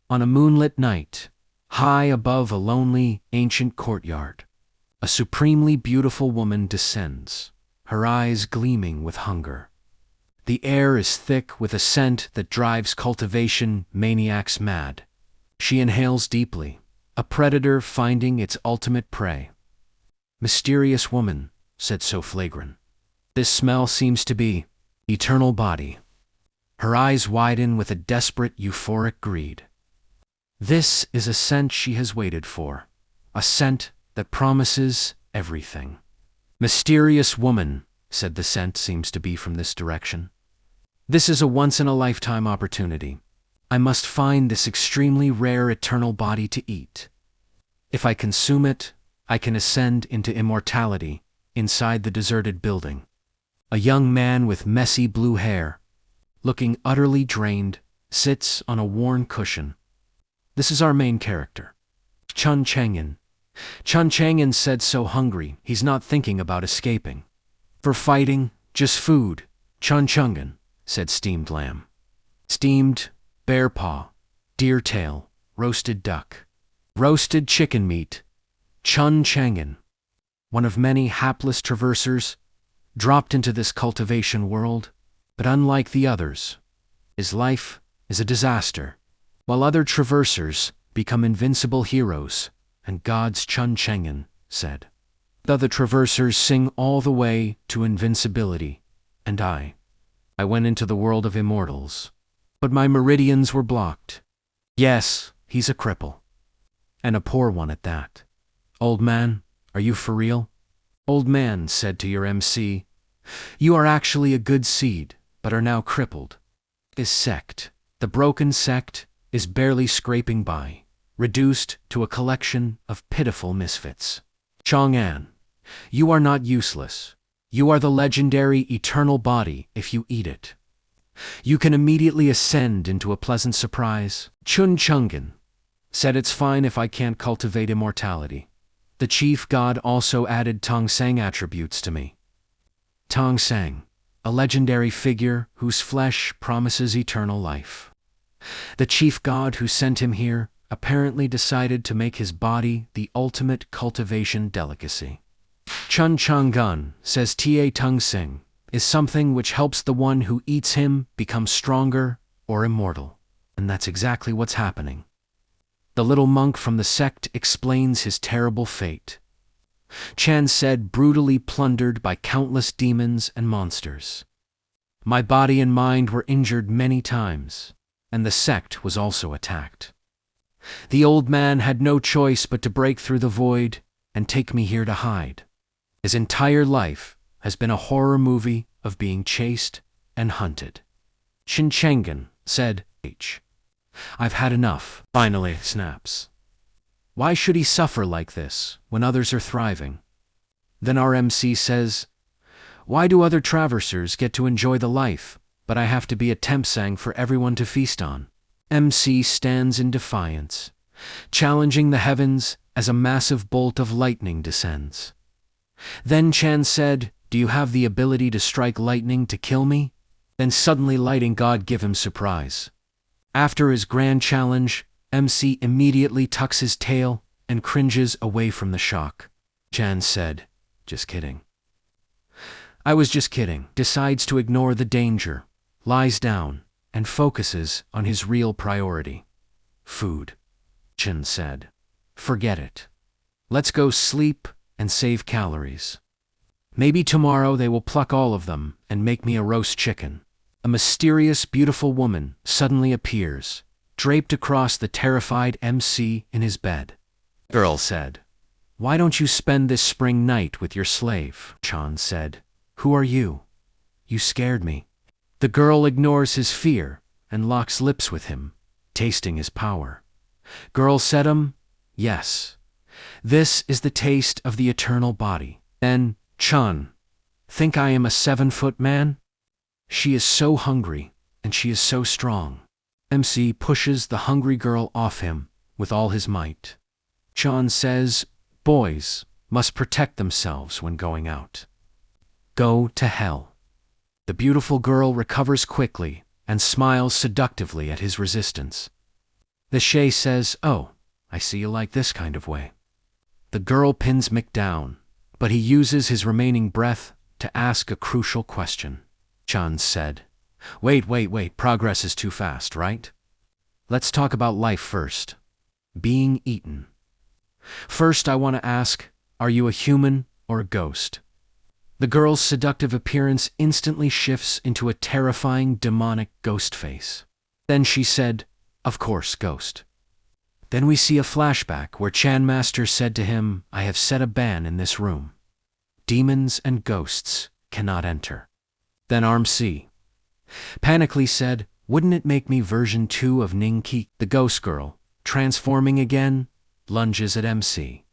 On a moonlit night, high above a lonely, ancient courtyard, a supremely beautiful woman descends, her eyes gleaming with hunger. The air is thick with a scent that drives cultivation maniacs mad. She inhales deeply, a predator finding its ultimate prey. "Mysterious woman," said so flagrant. "This smell seems to be eternal body." Her eyes widen with a desperate, euphoric greed. This is a scent she has waited for, a scent that promises everything. "Mysterious woman," said the scent seems to be from this direction. "This is a once-in-a-lifetime opportunity. I must find this extremely rare eternal body to eat. If I consume it, I can ascend into immortality inside the deserted building." A young man with messy blue hair, looking utterly drained, sits on a worn cushion. This is our main character, Chun Chang'an. Chun Chang'an said so hungry, he's not thinking about escaping. "For fighting, just food, Chun Chang'an," said steamed lamb. Steamed, bear paw, deer tail, roasted duck, roasted chicken meat, Chun Chang'an. One of many hapless traversers, dropped into this cultivation world, but unlike the others, his life is a disaster, while other traversers become invincible heroes and gods. Chun Chang'an said. "The traversers sing all the way to invincibility, and I went into the world of immortals, but my meridians were blocked." Yes, he's a cripple, and a poor one at that. "Old man, are you for real?" Old man said to your MC, "You are actually a good seed, but are now crippled." This sect, the broken sect, is barely scraping by, reduced to a collection of pitiful misfits. "Chang'an, you are not useless. You are the legendary eternal body if you eat it. You can immediately ascend into a pleasant surprise." Chun Chang'an said, "It's fine if I can't cultivate immortality. The chief god also added Tong Sang attributes to me." Tong Sang, a legendary figure whose flesh promises eternal life. The chief god who sent him here apparently decided to make his body the ultimate cultivation delicacy. Chun Chang'an says Ta Tung Sing is something which helps the one who eats him become stronger or immortal. And that's exactly what's happening. The little monk from the sect explains his terrible fate. Chan said, brutally plundered by countless demons and monsters. "My body and mind were injured many times, and the sect was also attacked. The old man had no choice but to break through the void and take me here to hide. His entire life has been a horror movie of being chased and hunted." Chun Chang'an said, "I've had enough." Finally snaps. Why should he suffer like this when others are thriving? Then our MC says, "Why do other traversers get to enjoy the life, but I have to be a tempsang for everyone to feast on?" MC stands in defiance, challenging the heavens as a massive bolt of lightning descends. Then Chan said, "Do you have the ability to strike lightning to kill me?" Then suddenly lighting God give him surprise. After his grand challenge, MC immediately tucks his tail and cringes away from the shock. Chan said, "Just kidding." "I was just kidding," decides to ignore the danger, lies down, and focuses on his real priority. "Food," Chan said. "Forget it. Let's go sleep and save calories. Maybe tomorrow they will pluck all of them and make me a roast chicken." A mysterious, beautiful woman suddenly appears, draped across the terrified MC in his bed. Girl said, "Why don't you spend this spring night with your slave?" Chan said, "Who are you? You scared me." The girl ignores his fear and locks lips with him, tasting his power. Girl said, "Yes. This is the taste of the eternal body." Then, "Chun, think I am a 7-foot man? She is so hungry, and she is so strong." MC pushes the hungry girl off him with all his might. Chun says, "Boys must protect themselves when going out. Go to hell." The beautiful girl recovers quickly and smiles seductively at his resistance. The Shay says, "Oh, I see you like this kind of way." The girl pins Mick down, but he uses his remaining breath to ask a crucial question. Chan said, Wait, progress is too fast, right? Let's talk about life first. Being eaten. First, I want to ask, are you a human or a ghost?" The girl's seductive appearance instantly shifts into a terrifying demonic ghost face. Then she said, "Of course, ghost." Then we see a flashback where Chan Master said to him, "I have set a ban in this room. Demons and ghosts cannot enter." Then MC panically said, "Wouldn't it make me version 2 of Ning Ki?" The ghost girl, transforming again, lunges at MC.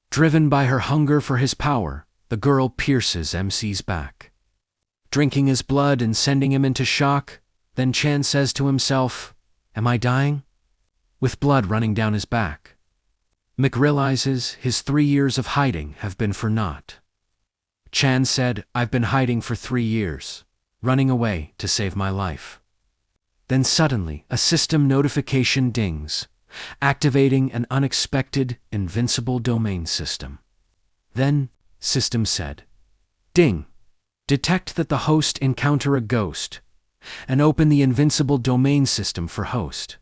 Driven by her hunger for his power, the girl pierces MC's back, drinking his blood and sending him into shock. Then Chan says to himself, "Am I dying?" With blood running down his back. Mick realizes his 3 years of hiding have been for naught. Chan said, "I've been hiding for 3 years, running away to save my life." Then suddenly, a system notification dings, activating an unexpected, invincible domain system. Then, system said, "Ding! Detect that the host encounter a ghost, and open the invincible domain system for host."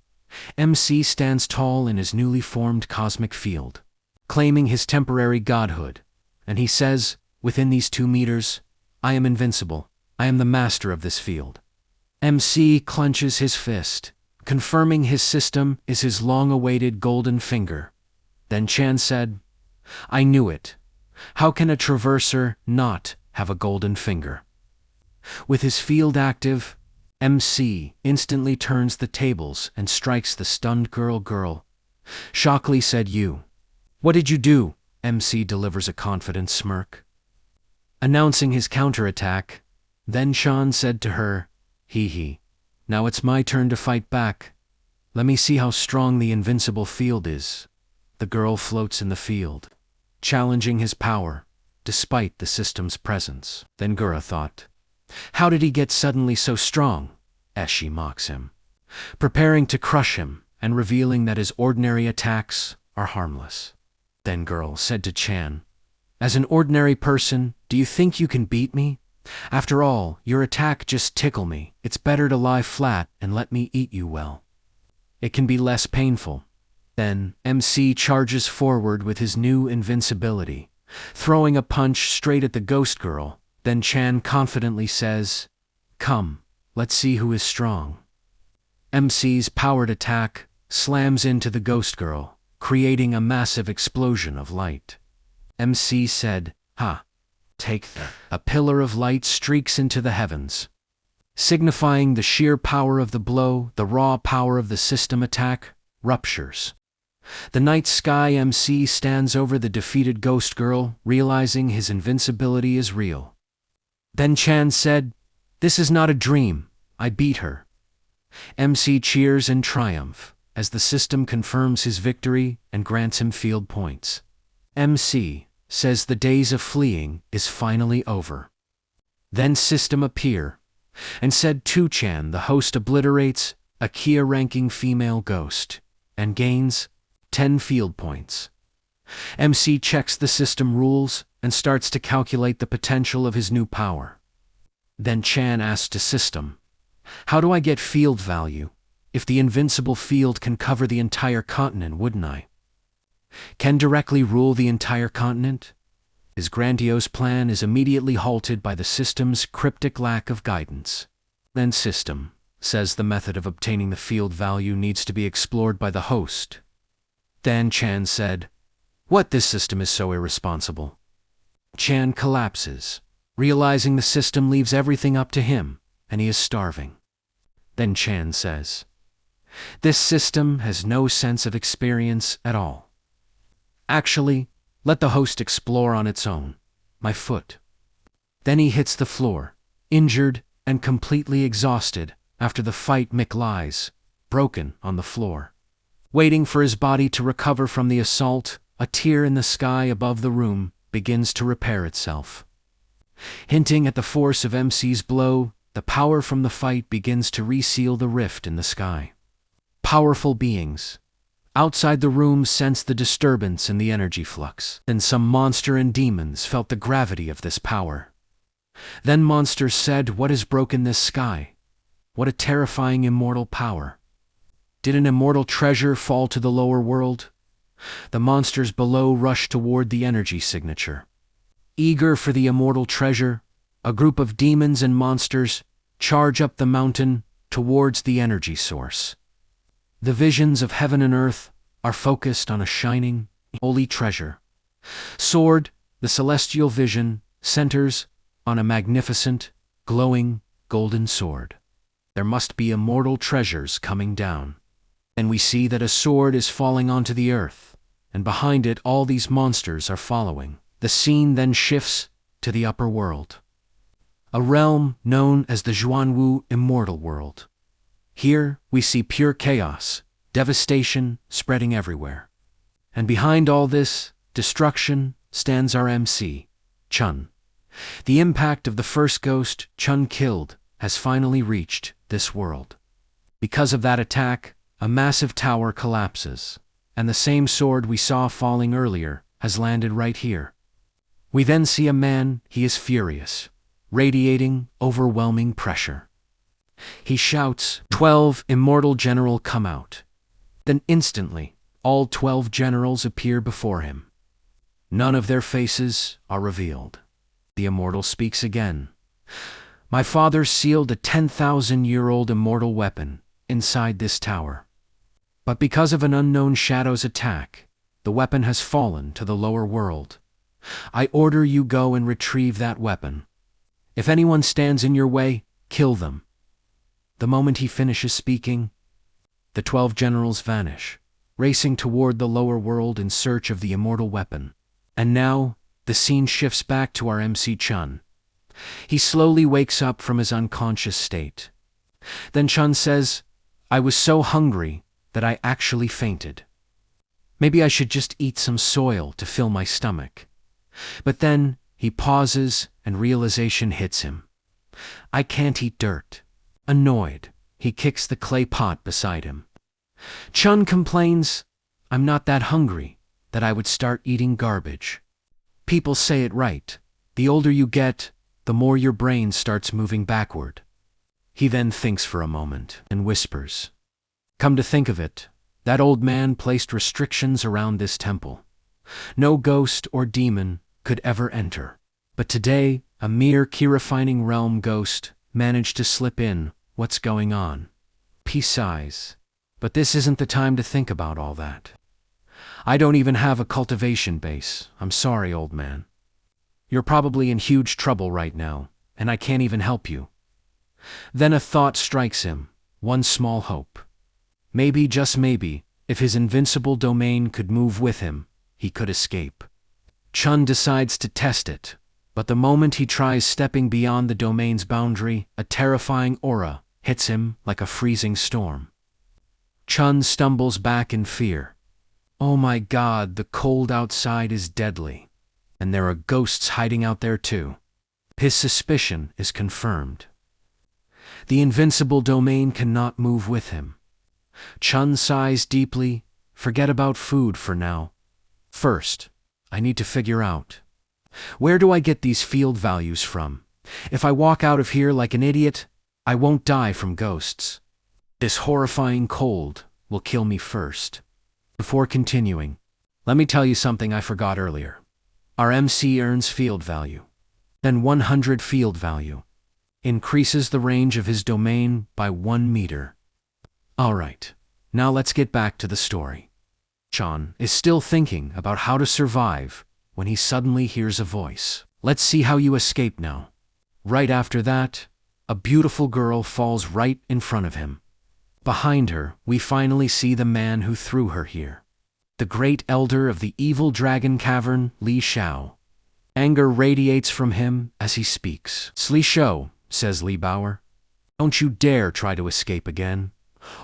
MC stands tall in his newly formed cosmic field, claiming his temporary godhood, and he says, "Within these 2 meters, I am invincible. I am the master of this field." MC clenches his fist, confirming his system is his long-awaited golden finger. Then Chan said, "I knew it. How can a traverser not have a golden finger?" With his field active, MC instantly turns the tables and strikes the stunned girl. Shockley said, "You. What did you do?" MC delivers a confident smirk, announcing his counterattack. Then Chan said to her, He. Now it's my turn to fight back. Let me see how strong the invincible field is." The girl floats in the field, challenging his power, despite the system's presence. Then Gura thought, "How did he get suddenly so strong?" As she mocks him, preparing to crush him and revealing that his ordinary attacks are harmless. Then girl said to Chan, "As an ordinary person, do you think you can beat me? After all, your attack just tickle me. It's better to lie flat and let me eat you well. It can be less painful." Then MC charges forward with his new invincibility, throwing a punch straight at the ghost girl. Then Chan confidently says, "Come, let's see who is strong." MC's powered attack slams into the ghost girl, creating a massive explosion of light. MC said, "Ha, take that." A pillar of light streaks into the heavens, signifying the sheer power of the blow. The raw power of the system attack ruptures the night sky. MC stands over the defeated ghost girl, realizing his invincibility is real. Then Chan said, "This is not a dream. I beat her." MC cheers in triumph as the system confirms his victory and grants him field points. MC says the days of fleeing is finally over. Then system appear and said to Chan, the host obliterates a Kia-ranking female ghost and gains 10 field points. MC checks the system rules and starts to calculate the potential of his new power. Then Chan asks to system, "How do I get field value? If the invincible field can cover the entire continent, wouldn't I? Can directly rule the entire continent?" His grandiose plan is immediately halted by the system's cryptic lack of guidance. Then system says the method of obtaining the field value needs to be explored by the host. Then Chan said, "What, this system is so irresponsible?" Chan collapses, realizing the system leaves everything up to him, and he is starving. Then Chan says, "This system has no sense of experience at all. Actually, let the host explore on its own. My foot." Then he hits the floor, injured and completely exhausted. After the fight, Mick lies, broken, on the floor. Waiting for his body to recover from the assault, a tear in the sky above the room begins to repair itself. Hinting at the force of MC's blow, the power from the fight begins to reseal the rift in the sky. powerful beings. Outside the room sensed the disturbance in the energy flux. Then some monster and demons felt the gravity of this power. Then monsters said, "What has broken this sky? What a terrifying immortal power. Did an immortal treasure fall to the lower world?" The monsters below rushed toward the energy signature. Eager for the immortal treasure, a group of demons and monsters charge up the mountain towards the energy source. The visions of heaven and earth are focused on a shining, holy treasure. Sword, the celestial vision, centers on a magnificent, glowing, golden sword. There must be immortal treasures coming down. And we see that a sword is falling onto the earth, and behind it all these monsters are following. The scene then shifts to the upper world, a realm known as the Xuanwu Immortal World. Here we see pure chaos, devastation spreading everywhere. And behind all this destruction stands our MC, Chun. The impact of the first ghost Chun killed has finally reached this world. Because of that attack, a massive tower collapses, and the same sword we saw falling earlier has landed right here. We then see a man. He is furious, radiating overwhelming pressure. He shouts, "12 immortal general, come out." Then instantly, all 12 generals appear before him. None of their faces are revealed. The immortal speaks again. "My father sealed a 10,000-year-old immortal weapon inside this tower. But because of an unknown shadow's attack, the weapon has fallen to the lower world. I order you go and retrieve that weapon. If anyone stands in your way, kill them." The moment he finishes speaking, the 12 generals vanish, racing toward the lower world in search of the immortal weapon. And now, the scene shifts back to our MC Chun. He slowly wakes up from his unconscious state. Then Chun says, "I was so hungry that I actually fainted. Maybe I should just eat some soil to fill my stomach." But then he pauses and realization hits him. I can't eat dirt. Annoyed, he kicks the clay pot beside him. Chun complains, "I'm not that hungry that I would start eating garbage." People say it right. The older you get, the more your brain starts moving backward. He then thinks for a moment and whispers, "Come to think of it, that old man placed restrictions around this temple. No ghost or demon could ever enter. But today, a mere key-refining realm ghost managed to slip in. What's going on?" He sighs. "But this isn't the time to think about all that. I don't even have a cultivation base. I'm sorry, old man. You're probably in huge trouble right now, and I can't even help you." Then a thought strikes him, one small hope. Maybe, just maybe, if his invincible domain could move with him, he could escape. Chun decides to test it, but the moment he tries stepping beyond the domain's boundary, a terrifying aura hits him like a freezing storm. Chun stumbles back in fear. Oh my God, the cold outside is deadly. And there are ghosts hiding out there too. His suspicion is confirmed. The invincible domain cannot move with him. Chun sighs deeply. Forget about food for now. First, I need to figure out, where do I get these field values from? If I walk out of here like an idiot, I won't die from ghosts. This horrifying cold will kill me first. Before continuing, let me tell you something I forgot earlier. Our MC earns field value. Then 100 field value. Increases the range of his domain by 1 meter. Alright, now let's get back to the story. Chun is still thinking about how to survive when he suddenly hears a voice. "Let's see how you escape now." Right after that, a beautiful girl falls right in front of him. Behind her, we finally see the man who threw her here. The great elder of the evil dragon cavern, Li Shao. Anger radiates from him as he speaks. "Li Shao," says Li Bauer, "don't you dare try to escape again,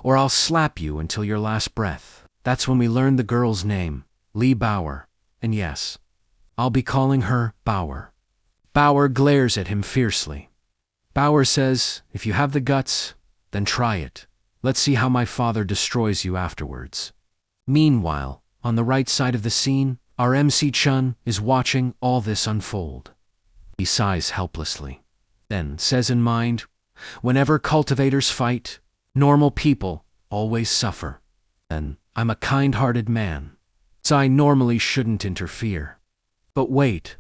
or I'll slap you until your last breath." That's when we learn the girl's name, Li Bauer, and yes, I'll be calling her Bauer. Bauer glares at him fiercely. Bauer says, "If you have the guts, then try it. Let's see how my father destroys you afterwards. Meanwhile, on the right side of the scene, our MC Chun is watching all this unfold. He sighs helplessly, then says in mind, whenever cultivators fight, normal people always suffer. And I'm a kind-hearted man, so I normally shouldn't interfere. But wait,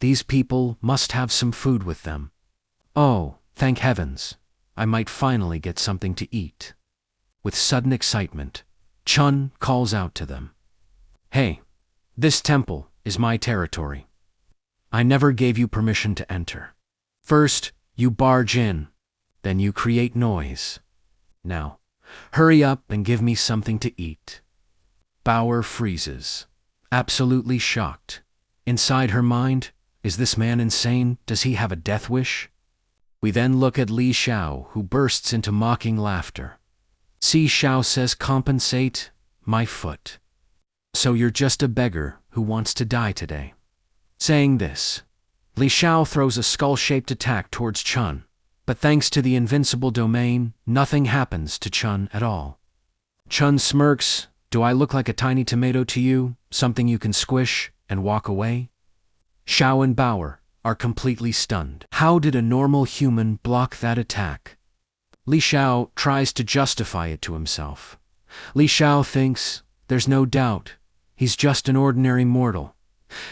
these people must have some food with them. Oh, thank heavens, I might finally get something to eat. With sudden excitement, Chun calls out to them. Hey, this temple is my territory. I never gave you permission to enter. First, you barge in, then you create noise. Now, hurry up and give me something to eat. Bauer freezes, absolutely shocked. Inside her mind, is this man insane? Does he have a death wish? We then look at Li Xiao, who bursts into mocking laughter. Si Xiao says, compensate my foot. So you're just a beggar who wants to die today. Saying this, Li Xiao throws a skull-shaped attack towards Chun, but thanks to the invincible domain, nothing happens to Chun at all. Chun smirks, do I look like a tiny tomato to you, something you can squish and walk away? Xiao and Bauer are completely stunned. How did a normal human block that attack? Li Xiao tries to justify it to himself. Li Xiao thinks, there's no doubt, he's just an ordinary mortal.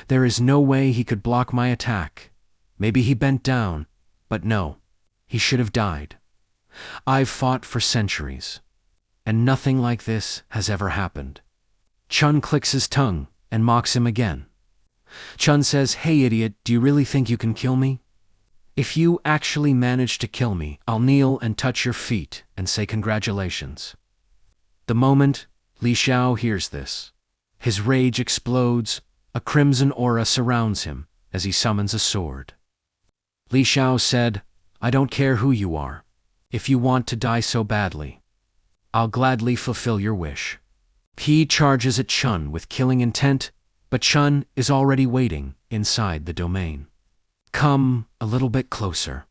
There is no way he could block my attack. Maybe he bent down, but no, he should have died. I've fought for centuries, and nothing like this has ever happened. Chun clicks his tongue and mocks him again. Chun says, hey idiot, do you really think you can kill me? If you actually manage to kill me, I'll kneel and touch your feet and say congratulations. The moment Li Xiao hears this, his rage explodes. A crimson aura surrounds him as he summons a sword. Li Xiao said, I don't care who you are. If you want to die so badly, I'll gladly fulfill your wish. He charges at Chun with killing intent, but Chun is already waiting inside the domain. Come a little bit closer.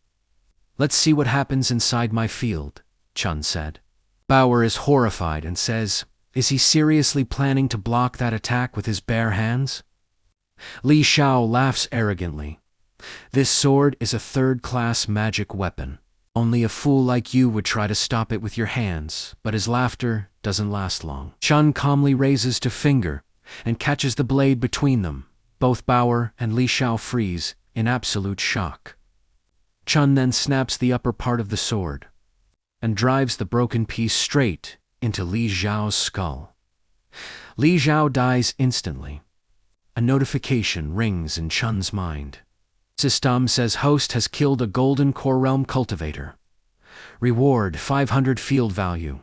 Let's see what happens inside my field, Chun said. Bauer is horrified and says, is he seriously planning to block that attack with his bare hands? Li Xiao laughs arrogantly. This sword is a third-class magic weapon. Only a fool like you would try to stop it with your hands, but his laughter doesn't last long. Chun calmly raises to finger and catches the blade between them. Both Bauer and Li Xiao freeze in absolute shock. Chun then snaps the upper part of the sword and drives the broken piece straight into Li Xiao's skull. Li Xiao dies instantly. A notification rings in Chun's mind. System says host has killed a golden core realm cultivator. Reward 500 field value.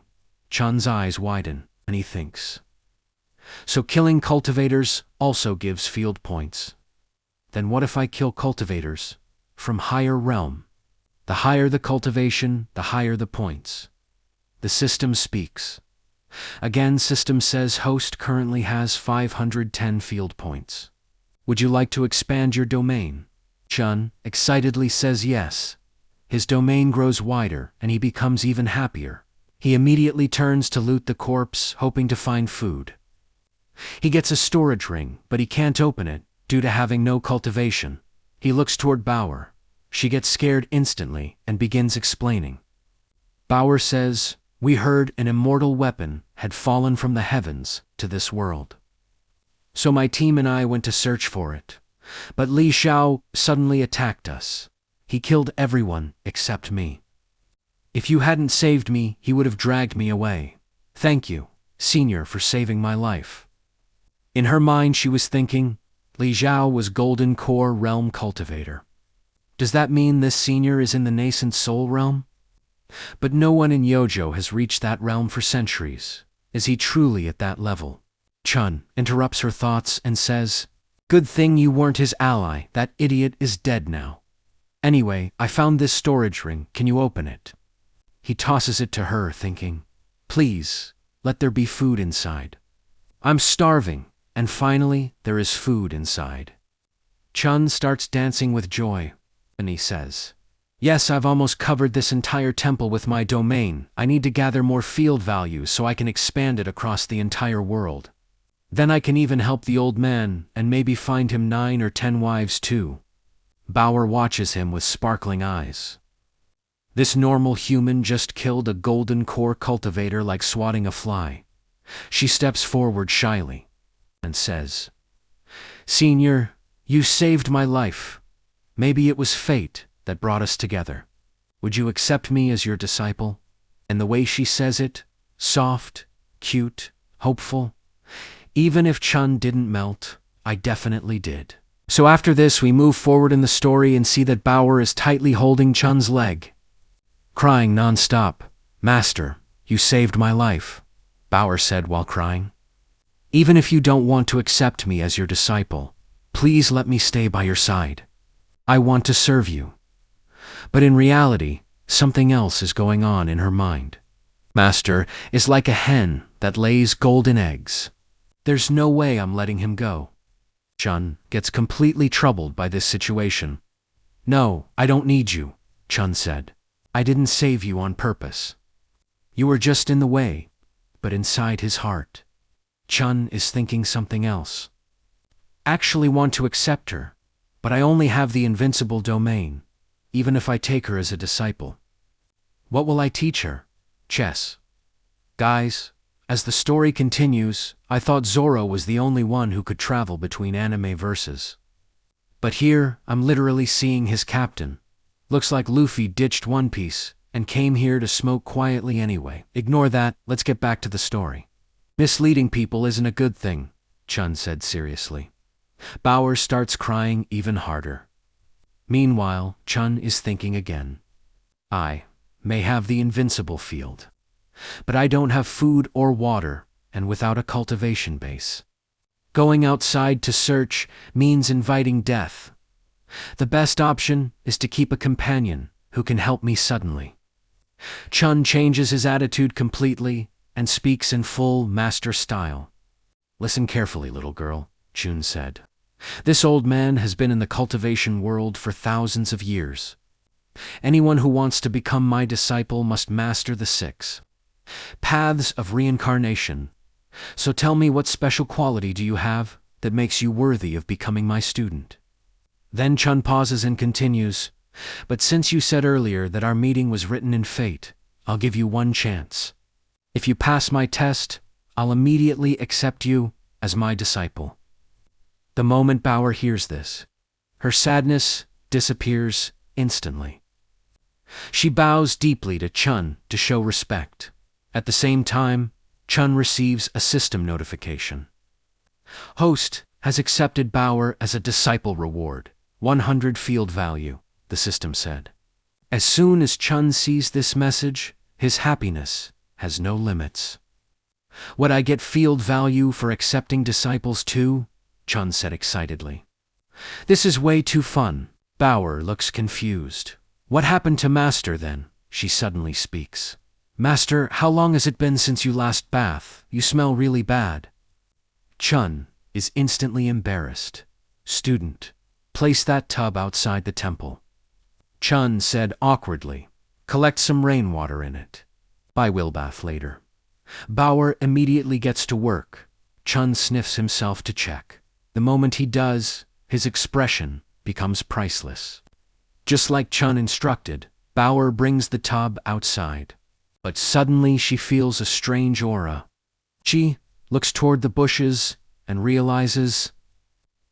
Chun's eyes widen and he thinks. So killing cultivators also gives field points. Then what if I kill cultivators from higher realm? The higher the cultivation, the higher the points. The system speaks. Again, system says host currently has 510 field points. Would you like to expand your domain? Chun excitedly says yes. His domain grows wider and he becomes even happier. He immediately turns to loot the corpse, hoping to find food. He gets a storage ring, but he can't open it due to having no cultivation. He looks toward Bauer. She gets scared instantly and begins explaining. Bauer says, we heard an immortal weapon had fallen from the heavens to this world. So my team and I went to search for it. But Li Xiao suddenly attacked us. He killed everyone except me. If you hadn't saved me, he would have dragged me away. Thank you, Senior, for saving my life. In her mind she was thinking, Li Xiao was Golden Core Realm Cultivator. Does that mean this Senior is in the nascent soul realm? But no one in Yojo has reached that realm for centuries. Is he truly at that level? Chun interrupts her thoughts and says, good thing you weren't his ally, that idiot is dead now. Anyway, I found this storage ring, can you open it? He tosses it to her, thinking, please, let there be food inside. I'm starving, and finally, there is food inside. Chun starts dancing with joy, and he says, Yes, I've almost covered this entire temple with my domain. I need to gather more field values so I can expand it across the entire world. Then I can even help the old man and maybe find him 9 or 10 wives too. Bauer watches him with sparkling eyes. This normal human just killed a golden core cultivator like swatting a fly. She steps forward shyly and says, "Senior, you saved my life. Maybe it was fate that brought us together. Would you accept me as your disciple?" And the way she says it, soft, cute, hopeful. Even if Chun didn't melt, I definitely did. So after this, we move forward in the story and see that Bauer is tightly holding Chun's leg, crying non-stop. "Master, you saved my life," Bauer said while crying. "Even if you don't want to accept me as your disciple, please let me stay by your side. I want to serve you." But in reality, something else is going on in her mind. Master is like a hen that lays golden eggs. There's no way I'm letting him go. Chun gets completely troubled by this situation. "No, I don't need you," Chun said. "I didn't save you on purpose. You were just in the way." But inside his heart, Chun is thinking something else. "Actually want to accept her, but I only have the invincible domain, even if I take her as a disciple. What will I teach her? Chess." Guys, as the story continues, I thought Zoro was the only one who could travel between anime verses. But here, I'm literally seeing his captain. Looks like Luffy ditched One Piece and came here to smoke quietly anyway. Ignore that, let's get back to the story. "Misleading people isn't a good thing," Chun said seriously. Bauer starts crying even harder. Meanwhile, Chun is thinking again. "I may have the invincible field, but I don't have food or water, and without a cultivation base. Going outside to search means inviting death. The best option is to keep a companion who can help me suddenly." Chun changes his attitude completely and speaks in full master style. "Listen carefully, little girl," Chun said. "This old man has been in the cultivation world for thousands of years. Anyone who wants to become my disciple must master the 6 paths of reincarnation. So tell me, what special quality do you have that makes you worthy of becoming my student?" Then Chun pauses and continues, "But since you said earlier that our meeting was written in fate, I'll give you one chance. If you pass my test, I'll immediately accept you as my disciple." The moment Bauer hears this, her sadness disappears instantly. She bows deeply to Chun to show respect. At the same time, Chun receives a system notification. "Host has accepted Bauer as a disciple reward, 100 field value," the system said. As soon as Chun sees this message, his happiness has no limits. "Would I get field value for accepting disciples too?" Chun said excitedly. "This is way too fun." Bauer looks confused. "What happened to Master then?" she suddenly speaks. "Master, how long has it been since you last bathed? You smell really bad." Chun is instantly embarrassed. "Student, place that tub outside the temple." Chun said awkwardly, "Collect some rainwater in it. I will bath later." Bauer immediately gets to work. Chun sniffs himself to check. The moment he does, his expression becomes priceless. Just like Chun instructed, Bauer brings the tub outside. But suddenly she feels a strange aura. She looks toward the bushes and realizes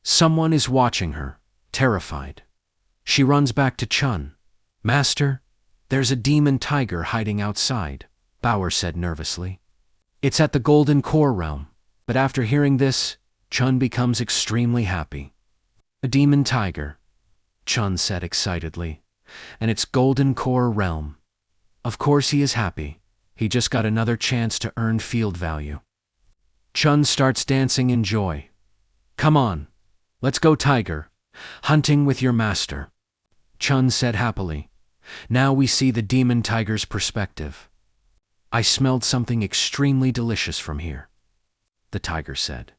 someone is watching her, terrified. She runs back to Chun. "Master, there's a demon tiger hiding outside," Bauer said nervously. "It's at the Golden Core realm." But after hearing this, Chun becomes extremely happy. "A demon tiger," Chun said excitedly, "and it's Golden Core realm. Of course he is happy. He just got another chance to earn field value." Chun starts dancing in joy. "Come on, let's go, tiger. Hunting with your master," Chun said happily. Now we see the demon tiger's perspective. "I smelled something extremely delicious from here," the tiger said.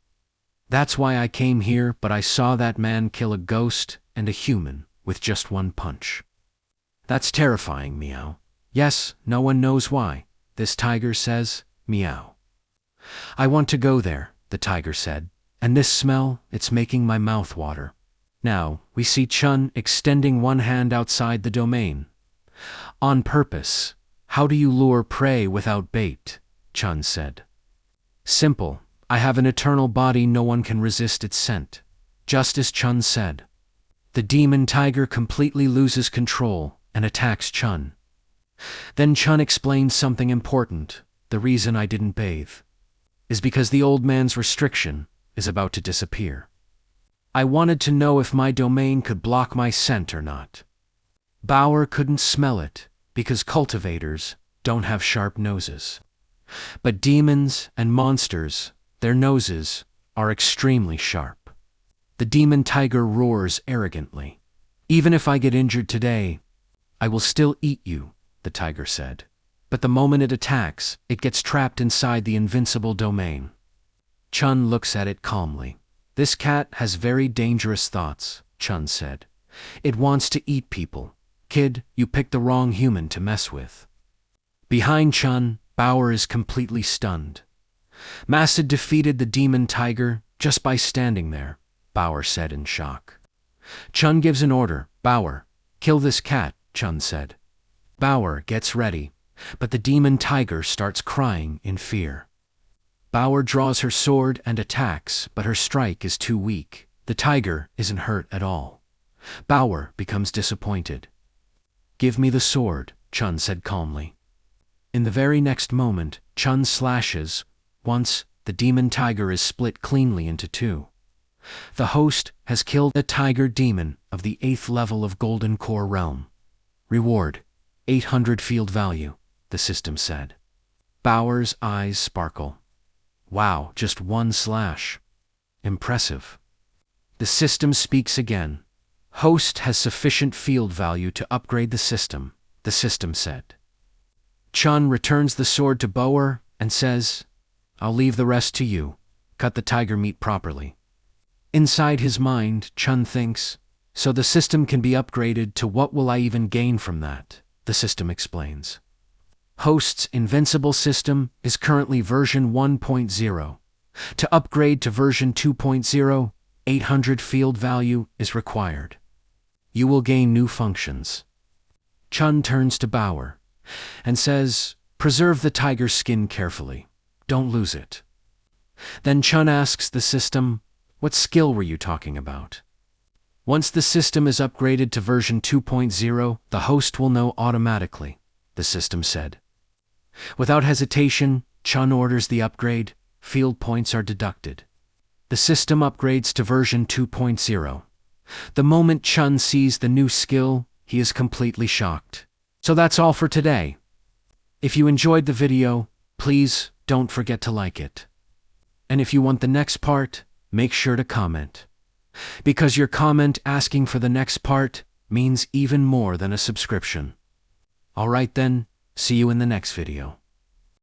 "That's why I came here, but I saw that man kill a ghost and a human with just one punch. That's terrifying, meow. Yes, no one knows why, this tiger says, meow. I want to go there, the tiger said, and this smell, it's making my mouth water. Now, we see Chun extending one hand outside the domain. On purpose. How do you lure prey without bait? Chun said. Simple. I have an eternal body, no one can resist its scent. Just as Chun said. The demon tiger completely loses control and attacks Chun. Then Chun explains something important. The reason I didn't bathe is because the old man's restriction is about to disappear. I wanted to know if my domain could block my scent or not. Bauer couldn't smell it because cultivators don't have sharp noses. But demons and monsters, their noses are extremely sharp. The demon tiger roars arrogantly. Even if I get injured today, I will still eat you, the tiger said. But the moment it attacks, it gets trapped inside the invincible domain. Chun looks at it calmly. This cat has very dangerous thoughts, Chun said. It wants to eat people. Kid, you picked the wrong human to mess with. Behind Chun, Bauer is completely stunned. Masad defeated the demon tiger just by standing there, Bauer said in shock. Chun gives an order. Bauer, kill this cat, Chun said. Bauer gets ready, but the demon tiger starts crying in fear. Bauer draws her sword and attacks, but her strike is too weak. The tiger isn't hurt at all. Bauer becomes disappointed. Give me the sword, Chun said calmly. In the very next moment, Chun slashes. Once, the demon tiger is split cleanly into two. The host has killed a tiger demon of the 8th level of Golden Core Realm. Reward, 800 field value, the system said. Bauer's eyes sparkle. Wow, just one slash. Impressive. The system speaks again. Host has sufficient field value to upgrade the system said. Chun returns the sword to Bauer and says, I'll leave the rest to you. Cut the tiger meat properly. Inside his mind, Chun thinks, so the system can be upgraded to what will I even gain from that? The system explains. Host's invincible system is currently version 1.0. To upgrade to version 2.0, 800 field value is required. You will gain new functions. Chun turns to Bauer and says, preserve the tiger's skin carefully. Don't lose it. Then Chun asks the system, what skill were you talking about? Once the system is upgraded to version 2.0, the host will know automatically, the system said. Without hesitation, Chun orders the upgrade. Field points are deducted. The system upgrades to version 2.0. The moment Chun sees the new skill, he is completely shocked. So that's all for today. If you enjoyed the video, please don't forget to like it. And if you want the next part, make sure to comment. Because your comment asking for the next part means even more than a subscription. Alright then, see you in the next video.